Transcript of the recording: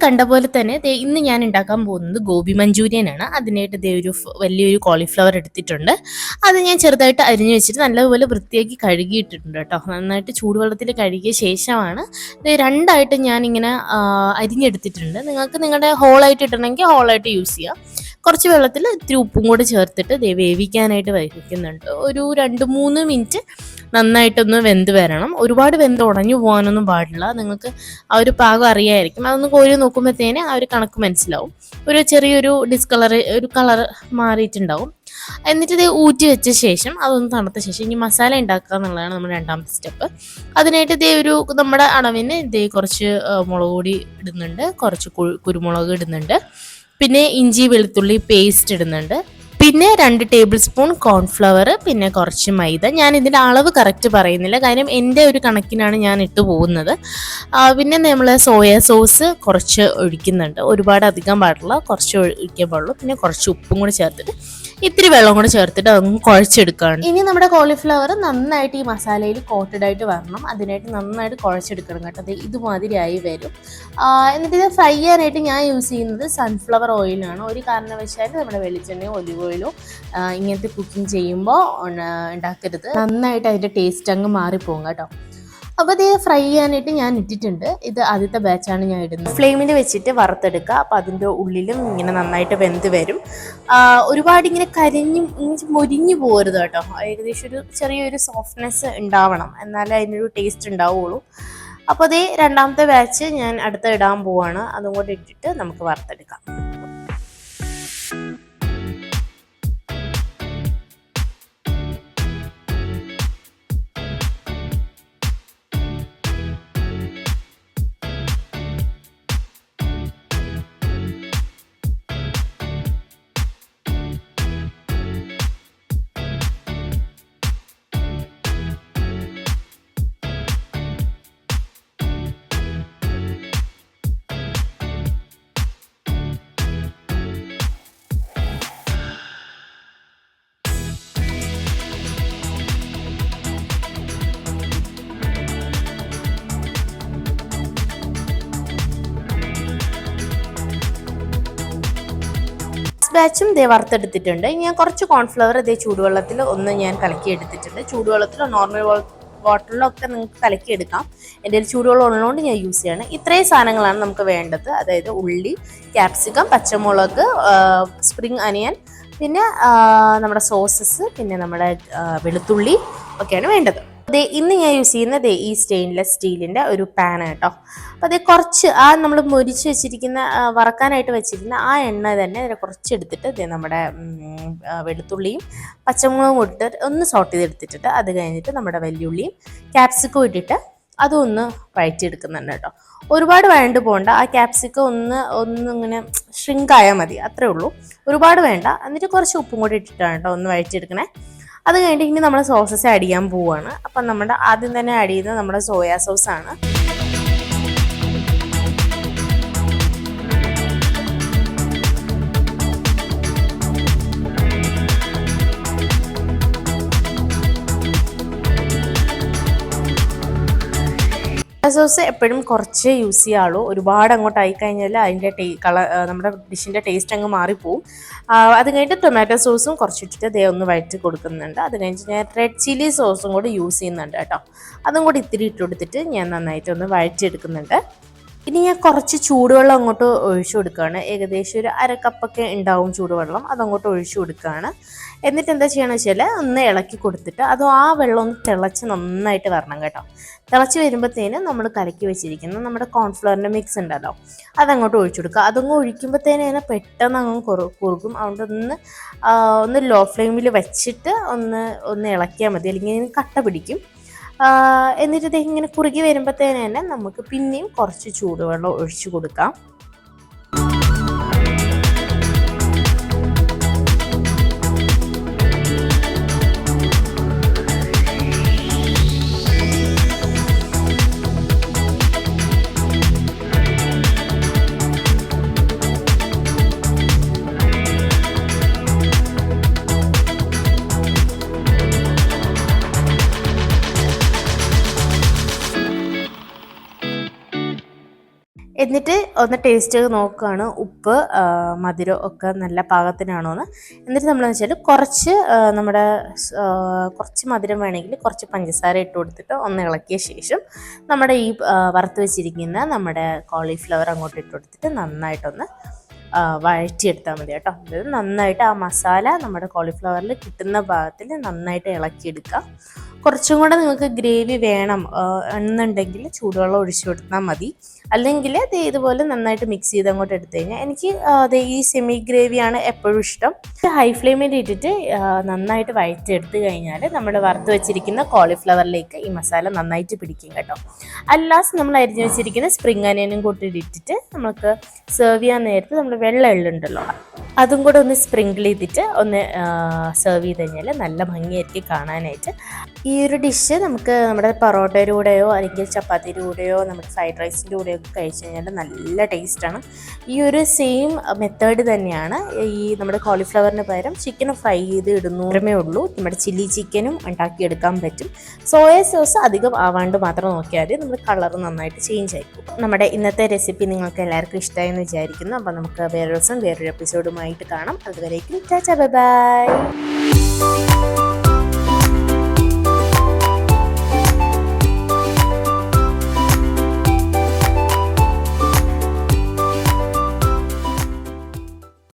കണ്ട പോലെ തന്നെ ഇന്ന് ഞാൻ ഉണ്ടാക്കാൻ പോകുന്നത് ഗോബി മഞ്ചൂരിയനാണ്. അതിനായിട്ട് ഒരു വലിയൊരു കോളിഫ്ലവർ എടുത്തിട്ടുണ്ട്. അത് ഞാൻ ചെറുതായിട്ട് അരിഞ്ഞു വെച്ചിട്ട് നല്ലപോലെ വൃത്തിയാക്കി കഴുകിയിട്ടിട്ടുണ്ട് കേട്ടോ. നന്നായിട്ട് ചൂടുവെള്ളത്തിൽ കഴുകിയ ശേഷമാണ് രണ്ടായിട്ട് ഞാനിങ്ങനെ അരിഞ്ഞെടുത്തിട്ടുണ്ട്. നിങ്ങൾക്ക് നിങ്ങളുടെ ഹോളായിട്ട് ഇടണമെങ്കിൽ ഹോളായിട്ട് യൂസ് ചെയ്യാം. കുറച്ച് വെള്ളത്തിൽ ഇത്തിരി ഉപ്പും കൂടി ചേർത്തിട്ട് വേവിക്കാനായിട്ട് വയ്ക്കുന്നുണ്ട്. ഒരു 2-3 മിനിറ്റ് നന്നായിട്ടൊന്ന് വെന്ത് വരണം. ഒരുപാട് വെന്ത് ഉടഞ്ഞു പോകാനൊന്നും പാടില്ല. നിങ്ങൾക്ക് ആ ഒരു പാകം അറിയായിരിക്കും. അതൊന്ന് കോരി നോക്കുമ്പോഴത്തേന് ആ ഒരു കണക്ക് മനസ്സിലാവും. ഒരു ചെറിയൊരു ഒരു കളർ മാറിയിട്ടുണ്ടാവും. എന്നിട്ട് ഇത് ഊറ്റി വെച്ച ശേഷം അതൊന്ന് തണുത്ത ശേഷം ഇനി മസാല ഉണ്ടാക്കുക എന്നുള്ളതാണ് നമ്മുടെ രണ്ടാമത്തെ സ്റ്റെപ്പ്. അതിനായിട്ട് നമ്മുടെ അളവിന് കുറച്ച് മുളക് പൊടി ഇടുന്നുണ്ട്, കുറച്ച് കുരുമുളക് ഇടുന്നുണ്ട്, പിന്നെ ഇഞ്ചി വെളുത്തുള്ളി പേസ്റ്റ് ഇടുന്നുണ്ട്, പിന്നെ 2 ടേബിൾ സ്പൂൺ കോൺഫ്ലവർ, പിന്നെ കുറച്ച് മൈദ. ഞാൻ ഇതിൻ്റെ അളവ് കറക്റ്റ് പറയുന്നില്ല, കാര്യം എൻ്റെ ഒരു കണക്കിനാണ് ഞാൻ ഇട്ട് പോകുന്നത്. പിന്നെ നമ്മൾ സോയ സോസ് കുറച്ച് ഒഴിക്കുന്നുണ്ട്. ഒരുപാട് അധികം പാടില്ല, കുറച്ച് ഒഴിക്കാൻ പാടുള്ളൂ. പിന്നെ കുറച്ച് ഉപ്പും കൂടി ചേർത്തിട്ട് ഇത്തിരി വെള്ളം കൂടെ ചേർത്തിട്ട് അതൊന്ന് കുഴച്ചെടുക്കുകയാണ്. ഇനി നമ്മുടെ കോളിഫ്ലവർ നന്നായിട്ട് ഈ മസാലയിൽ കോട്ടഡ് ആയിട്ട് വരണം. അതിനായിട്ട് നന്നായിട്ട് കുഴച്ചെടുക്കണം കേട്ടോ. അത് ഇതുമാതിരിയായി വരും. എന്നിട്ട് ഇത് ഫ്രൈ ചെയ്യാനായിട്ട് ഞാൻ യൂസ് ചെയ്യുന്നത് സൺഫ്ലവർ ഓയിലാണ്. ഒരു കാരണവശാലും നമ്മുടെ വെളിച്ചെണ്ണയോ ഒലിവ് ഓയിലോ ഇങ്ങനത്തെ കുക്കിംഗ് ചെയ്യുമ്പോൾ ഉണ്ടാക്കരുത്. നന്നായിട്ട് അതിൻ്റെ ടേസ്റ്റ് അങ്ങ് മാറിപ്പോകും കേട്ടോ. അപ്പോൾ ഇത് ഫ്രൈ ചെയ്യാനായിട്ട് ഞാൻ ഇട്ടിട്ടുണ്ട്. ഇത് ആദ്യത്തെ ബാച്ചാണ് ഞാൻ ഇടുന്നത്. ഫ്ലെയിമിൽ വെച്ചിട്ട് വറുത്തെടുക്കുക. അപ്പോൾ അതിൻ്റെ ഉള്ളിലും ഇങ്ങനെ നന്നായിട്ട് വെന്ത് വരും. ഒരുപാട് ഇങ്ങനെ മൊരിഞ്ഞു പോകരുത് കേട്ടോ. ഏകദേശം ഒരു ചെറിയൊരു സോഫ്റ്റ്നെസ് ഉണ്ടാവണം, എന്നാലേ അതിനൊരു ടേസ്റ്റ് ഉണ്ടാവുള്ളൂ. അപ്പോൾ അതേ രണ്ടാമത്തെ ബാച്ച് ഞാൻ അടുത്ത ഇടാൻ പോവാണ്. അതും കൂടെ ഇട്ടിട്ട് നമുക്ക് വറുത്തെടുക്കാം. ബാച്ചും വറുത്തെടുത്തിട്ടുണ്ട്. ഞാൻ കുറച്ച് കോൺഫ്ലവർ ചൂടുവെള്ളത്തിൽ ഒന്ന് ഞാൻ കലക്കി എടുത്തിട്ടുണ്ട്. ചൂടുവെള്ളത്തിലോ നോർമൽ വാട്ടറിലോ ഒക്കെ നിങ്ങൾക്ക് കലക്കി എടുക്കാം. എൻ്റെ ചൂടുവെള്ളം ഉള്ളതുകൊണ്ട് ഞാൻ യൂസ് ചെയ്യാണ്. ഇത്രയും സാധനങ്ങളാണ് നമുക്ക് വേണ്ടത്. അതായത് ഉള്ളി, ക്യാപ്സിക്കം, പച്ചമുളക്, സ്പ്രിംഗ് അനിയൻ, പിന്നെ നമ്മുടെ സോസസ്, പിന്നെ നമ്മുടെ വെളുത്തുള്ളി ഒക്കെയാണ് വേണ്ടത്. ഇന്ന് ഞാൻ യൂസ് ചെയ്യുന്നത് ഈ സ്റ്റെയിൻലെസ് സ്റ്റീലിൻ്റെ ഒരു പാൻ കേട്ടോ. അപ്പോൾ കുറച്ച് നമ്മൾ മൊരിച്ച് വെച്ചിരിക്കുന്ന വറക്കാനായിട്ട് വെച്ചിരുന്ന ആ എണ്ണ തന്നെ അതിനെ കുറച്ചെടുത്തിട്ട് നമ്മുടെ വെളുത്തുള്ളിയും പച്ചമുളകും ഇട്ടിട്ട് ഒന്ന് സോട്ട് ചെയ്തെടുത്തിട്ട് അത് കഴിഞ്ഞിട്ട് നമ്മുടെ വെല്ലുള്ളിയും ക്യാപ്സിക്കും ഇട്ടിട്ട് അതൊന്ന് വഴറ്റിയെടുക്കുന്നുണ്ട് കേട്ടോ. ഒരുപാട് വഴണ്ട് പോകണ്ട. ആ ക്യാപ്സിക്കം ഒന്ന് ഇങ്ങനെ ഷ്രിങ്കായാൽ മതി, അത്രേ ഉള്ളൂ. ഒരുപാട് വേണ്ട. എന്നിട്ട് കുറച്ച് ഉപ്പും കൂടി ഇട്ടിട്ടാണ് കേട്ടോ ഒന്ന് വഴറ്റിയെടുക്കണേ. അത് കഴിഞ്ഞിട്ട് ഇനി നമ്മൾ സോസസ് ആഡ് ചെയ്യാൻ പോവുകയാണ്. അപ്പം നമ്മുടെ ആദ്യം തന്നെ ആഡ് ചെയ്യുന്നത് നമ്മുടെ സോയാ സോസാണ്. സോസ് എപ്പോഴും കുറച്ചേ യൂസ് ചെയ്യാവുള്ളൂ. ഒരുപാട് അങ്ങോട്ട് ആയിക്കഴിഞ്ഞാൽ അതിൻ്റെ നമ്മുടെ ഡിഷിൻ്റെ ടേസ്റ്റ് അങ്ങ് മാറിപ്പോവും. അത് കഴിഞ്ഞിട്ട് ടൊമാറ്റോ സോസും കുറച്ചിട്ടിട്ട് ഒന്ന് വഴറ്റി കൊടുക്കുന്നുണ്ട്. അത് കഴിഞ്ഞിട്ട് ഞാൻ റെഡ് ചില്ലി സോസും കൂടി യൂസ് ചെയ്യുന്നുണ്ട് കേട്ടോ. അതും കൂടി ഇത്തിരി ഇട്ട് കൊടുത്തിട്ട് ഞാൻ നന്നായിട്ടൊന്ന് വഴറ്റിയെടുക്കുന്നുണ്ട്. ഇനി ഞാൻ കുറച്ച് ചൂടുവെള്ളം അങ്ങോട്ട് ഒഴിച്ചു കൊടുക്കുകയാണ്. ഏകദേശം ഒരു 1/2 കപ്പൊക്കെ ഉണ്ടാവും ചൂടുവെള്ളം. അതങ്ങോട്ട് ഒഴിച്ചു കൊടുക്കുകയാണ്. എന്നിട്ട് എന്താ ചെയ്യണമെന്ന് വെച്ചാൽ ഒന്ന് ഇളക്കി കൊടുത്തിട്ട് ആ വെള്ളം ഒന്ന് തിളച്ച് നന്നായിട്ട് വരണം കേട്ടോ. തിളച്ച് വരുമ്പോഴത്തേനും നമ്മൾ കലക്കി വെച്ചിരിക്കുന്ന നമ്മുടെ കോൺഫ്ലവറിൻ്റെ മിക്സ് ഉണ്ടല്ലോ, അതങ്ങോട്ട് ഒഴിച്ചു കൊടുക്കുക. അതങ്ങ് ഒഴിക്കുമ്പോഴത്തേനും പെട്ടെന്ന് അങ്ങ് കുറുകും. അതുകൊണ്ട് ഒന്ന് ലോ ഫ്ലെയിമിൽ വെച്ചിട്ട് ഒന്ന് ഇളക്കിയാൽ മതി, അല്ലെങ്കിൽ കട്ട പിടിക്കും. എന്നിട്ട് ഇങ്ങനെ കുറുകി വരുമ്പോഴത്തേന് തന്നെ നമുക്ക് പിന്നെയും കുറച്ച് ചൂടുവെള്ളം ഒഴിച്ചു കൊടുക്കാം. എന്നിട്ട് ഒന്ന് ടേസ്റ്റ് ചെയ്ത് നോക്കുകയാണ് ഉപ്പ് മധുരം ഒക്കെ നല്ല പാകത്തിനാണോ എന്ന്. എന്നിട്ട് നമ്മളെന്ന് വെച്ചാൽ കുറച്ച് മധുരം വേണമെങ്കിൽ കുറച്ച് പഞ്ചസാര ഇട്ട് കൊടുത്തിട്ട് ഒന്ന് ഇളക്കിയ ശേഷം നമ്മുടെ ഈ വറുത്ത് വെച്ചിരിക്കുന്ന നമ്മുടെ കോളിഫ്ലവർ അങ്ങോട്ട് ഇട്ട് കൊടുത്തിട്ട് നന്നായിട്ടൊന്ന് വഴറ്റിയെടുത്താൽ മതി കേട്ടോ. അതായത് നന്നായിട്ട് ആ മസാല നമ്മുടെ കോളിഫ്ലവറിൽ കിട്ടുന്ന ഭാഗത്തിൽ നന്നായിട്ട് ഇളക്കിയെടുക്കുക. കുറച്ചും കൂടെ നിങ്ങൾക്ക് ഗ്രേവി വേണം എന്നുണ്ടെങ്കിൽ ചൂടുവെള്ളം ഒഴിച്ചു കൊടുത്താൽ മതി. അല്ലെങ്കിൽ ഇതുപോലെ നന്നായിട്ട് മിക്സ് ചെയ്ത് അങ്ങോട്ട് എടുത്തു കഴിഞ്ഞാൽ എനിക്ക് ഈ സെമി ഗ്രേവിയാണ് എപ്പോഴും ഇഷ്ടം. ഹൈ ഫ്ലെയിമിൽ ഇട്ടിട്ട് നന്നായിട്ട് വഴറ്റിയെടുത്ത് കഴിഞ്ഞാൽ നമ്മൾ വറുത്ത് വെച്ചിരിക്കുന്ന കോളിഫ്ലവറിലേക്ക് ഈ മസാല നന്നായിട്ട് പിടിക്കും കേട്ടോ. അല്ലാസ് നമ്മൾ അരിഞ്ഞു വെച്ചിരിക്കുന്ന സ്പ്രിംഗ് അനിയനും കൂട്ടി ഇട്ടിട്ട് നമുക്ക് സെർവ് ചെയ്യാൻ നേരത്ത് നമ്മൾ വെള്ള എള്ളുണ്ടല്ലോ അതും കൂടെ ഒന്ന് സ്പ്രിങ്കിൾ ചെയ്തിട്ട് ഒന്ന് സെർവ് ചെയ്ത് കഴിഞ്ഞാൽ നല്ല ഭംഗിയായിരിക്കും കാണാനായിട്ട്. ഈ ഒരു ഡിഷ് നമുക്ക് നമ്മുടെ പൊറോട്ടയുടെ കൂടെയോ അല്ലെങ്കിൽ ചപ്പാത്തിയുടെ കൂടെയോ നമ്മുടെ ഫ്രൈഡ് റൈസിൻ്റെ കൂടെയോ ഒക്കെ കഴിച്ച് കഴിഞ്ഞാൽ നല്ല ടേസ്റ്റാണ്. ഈ ഒരു സെയിം മെത്തേഡ് തന്നെയാണ് ഈ നമ്മുടെ കോളിഫ്ലവറിന് പകരം ചിക്കൻ ഫ്രൈ ചെയ്ത് ഇടുന്നേ ഉള്ളൂ. നമ്മുടെ ചില്ലി ചിക്കനും ഉണ്ടാക്കിയെടുക്കാൻ പറ്റും. സോയ സോസ് അധികം ആവാണ്ട് മാത്രം നോക്കിയാൽ മതി, നമ്മുടെ കളർ നന്നായിട്ട് ചേഞ്ച് ആയിരിക്കും. നമ്മുടെ ഇന്നത്തെ റെസിപ്പി നിങ്ങൾക്ക് എല്ലാവർക്കും ഇഷ്ടമായെന്ന് വിചാരിക്കുന്നു. അപ്പോൾ നമുക്ക് വേറൊരു ദിവസം വേറൊരു എപ്പിസോഡുമായിട്ട് കാണാം. അതുവരേക്കും ടാറ്റാ ബൈ ബൈ.